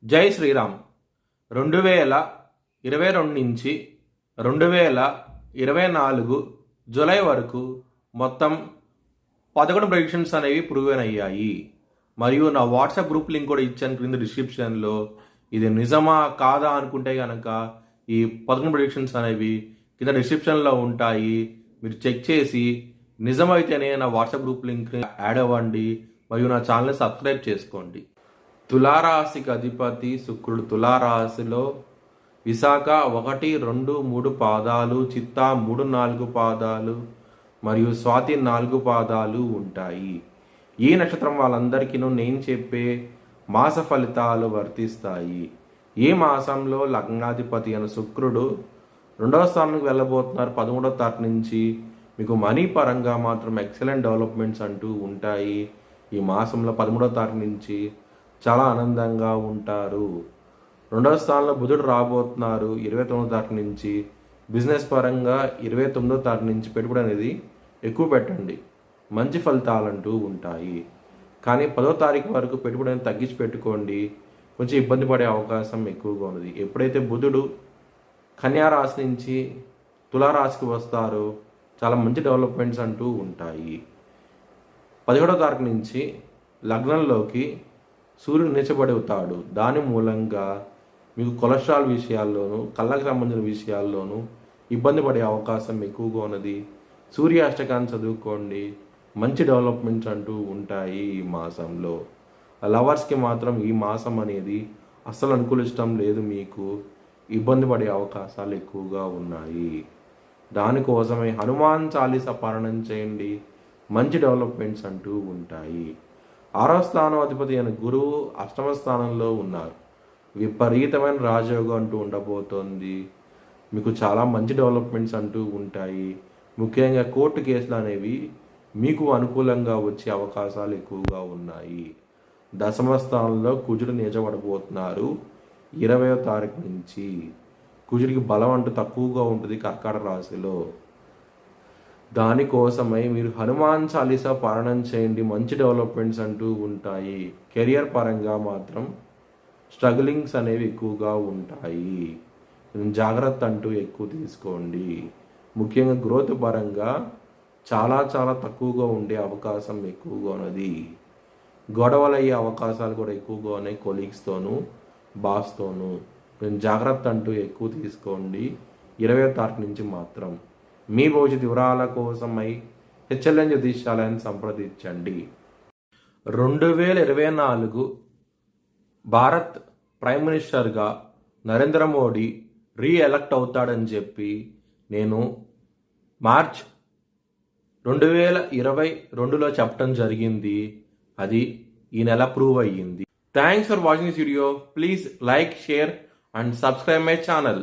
జై శ్రీరామ్. 2022 నుంచి 2024 జూలై వరకు మొత్తం 11 ప్రెడిక్షన్స్ అనేవి ప్రూవెన్ అయ్యాయి. మరియు నా వాట్సాప్ గ్రూప్ లింక్ కూడా ఇచ్చాను క్రింద డిస్క్రిప్షన్లో. ఇది నిజమా కాదా అనుకుంటే కనుక ఈ 11 ప్రెడిక్షన్స్ అనేవి కింద డిస్క్రిప్షన్లో ఉంటాయి. మీరు చెక్ చేసి నిజమైతేనే నా వాట్సాప్ గ్రూప్ లింక్ యాడ్ అవ్వండి మరియు నా ఛానల్ని సబ్స్క్రైబ్ చేసుకోండి. తులారాశికి అధిపతి శుక్రుడు. తులారాశిలో విశాఖ 1, 2, 3 పాదాలు, చిత్తా 3, 4 పాదాలు మరియు స్వాతి 4 పాదాలు ఉంటాయి. ఈ నక్షత్రం వాళ్ళందరికీ నేను చెప్పే మాస ఫలితాలు వర్తిస్తాయి. ఈ మాసంలో లగ్నాధిపతి అయిన శుక్రుడు 2వ స్థానానికి వెళ్ళబోతున్నారు 13వ తారీఖు నుంచి. మీకు మనీ పరంగా మాత్రం ఎక్సలెంట్ డెవలప్మెంట్స్ అంటూ ఉంటాయి. ఈ మాసంలో 13వ తారీఖు నుంచి చాలా ఆనందంగా ఉంటారు. 2వ స్థానంలో బుధుడు రాబోతున్నారు 29వ తారీఖు నుంచి. బిజినెస్ పరంగా 29వ తారీఖు నుంచి పెట్టుబడి అనేది ఎక్కువ పెట్టండి, మంచి ఫలితాలంటూ ఉంటాయి. కానీ 10వ తారీఖు వరకు పెట్టుబడి అనేది తగ్గించి పెట్టుకోండి, కొంచెం ఇబ్బంది పడే అవకాశం ఎక్కువగా ఉన్నది. ఎప్పుడైతే బుధుడు కన్యా రాశి నుంచి తులారాశికి వస్తారో చాలా మంచి డెవలప్మెంట్స్ అంటూ ఉంటాయి. 17వ తారీఖు నుంచి లగ్నంలోకి సూర్యుడు నీచబడి అవుతాడు. దాని మూలంగా మీకు కొలెస్ట్రాల్ విషయాల్లోనూ కళ్ళకు సంబంధించిన విషయాల్లోనూ ఇబ్బంది పడే అవకాశం ఎక్కువగా ఉన్నది. సూర్య అష్టకాన్ని చదువుకోండి, మంచి డెవలప్మెంట్స్ అంటూ ఉంటాయి ఈ మాసంలో. లవర్స్కి మాత్రం ఈ మాసం అనేది అస్సలు అనుకూలించడం లేదు, మీకు ఇబ్బంది పడే అవకాశాలు ఎక్కువగా ఉన్నాయి. దానికోసమే హనుమాన్ చాలీసా పారాయణం చేయండి, మంచి డెవలప్మెంట్స్ అంటూ ఉంటాయి. 6వ స్థానం అధిపతి అయిన గురువు 8వ స్థానంలో ఉన్నారు. విపరీతమైన రాజయోగం అంటూ ఉండబోతోంది. మీకు చాలా మంచి డెవలప్మెంట్స్ అంటూ ఉంటాయి. ముఖ్యంగా కోర్టు కేసులు అనేవి మీకు అనుకూలంగా వచ్చే అవకాశాలు ఎక్కువగా ఉన్నాయి. 10వ స్థానంలో కుజుడు నీచబడబోతున్నారు 20వ తారీఖు నుంచి. కుజుడికి బలం అంటూ తక్కువగా ఉంటుంది కర్కాటక రాశిలో. దానికోసమై మీరు హనుమాన్ చాలీసా పారాయణం చేయండి, మంచి డెవలప్మెంట్స్ అంటూ ఉంటాయి. కెరియర్ పరంగా మాత్రం స్ట్రగులింగ్స్ అనేవి ఎక్కువగా ఉంటాయి, జాగ్రత్త అంటూ ఎక్కువ తీసుకోండి. ముఖ్యంగా గ్రోత్ పరంగా చాలా చాలా తక్కువగా ఉండే అవకాశం ఎక్కువగా ఉన్నది. గొడవలు అయ్యే అవకాశాలు కూడా ఎక్కువగా ఉన్నాయి కొలీగ్స్తోనూ బాస్తోనూ. జాగ్రత్త అంటూ ఎక్కువ తీసుకోండి 20వ తారీఖు నుంచి మాత్రం. మీ భవిష్యత్ వివరాల కోసమై హెచ్ఎల్ఎన్ జ్యోతిష్యాలయాన్ని సంప్రదించండి. 2024 భారత్ ప్రైమ్ మినిస్టర్గా నరేంద్ర మోడీ రీఎలక్ట్ అవుతాడని చెప్పి నేను మార్చ్ 2022లో చెప్పడం జరిగింది. అది ఈ నెల ప్రూవ్ అయ్యింది. Thanks for watching this video. Please like, share and subscribe my channel.